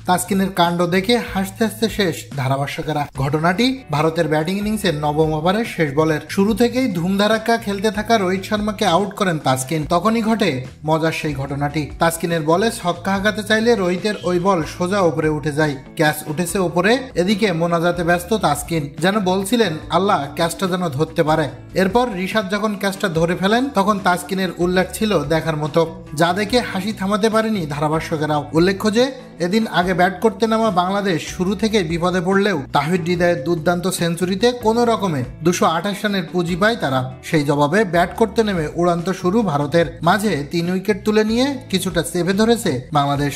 তাসকিনের কাণ্ড দেখে হাসতে হাসতে শেষ ধারাভাষ্যকারা। ঘটনাটি ভারতের ব্যাটিং ইনিংসের নবম ওভারের শেষ বলের শুরু থেকেই ধুমধারাক্কা খেলতে থাকা রোহিত শর্মাকে আউট করেন তাসকিন। তখনই ঘটে মজার সেই ঘটনাটি। তাসকিনের বলে ছক্কা হাঁকাতে চাইলে রোহিতের ওই বল সোজা উপরে উঠে যায়। ক্যাচ উঠেছে উপরে, এদিকে মোনাজাতে ব্যস্ত তাসকিন, যেন বলছিলেন আল্লাহ ক্যাচটা যেন ধরতে পারে। এরপর রিশাদ যখন ক্যাচটা ধরে ফেলেন তখন তাসকিনের উল্লাস ছিল দেখার মতো, যা দেখে হাসি থামাতে পারেনি ধারাভাষ্যকেরাও। উল্লেখ্য যে এদিন আগে ব্যাট করতে নামা বাংলাদেশ শুরু থেকে বিপদে পড়লেও তাহিদ হৃদয়ের দুর্দান্ত সেঞ্চুরিতে কোনো রকমে 228 রানের পুঁজি পায় তারা। সেই জবাবে ব্যাট করতে নেমে উড়ান্ত শুরু ভারতের, মাঝে 3 উইকেট তুলে নিয়ে কিছুটা চেপে ধরেছে বাংলাদেশ।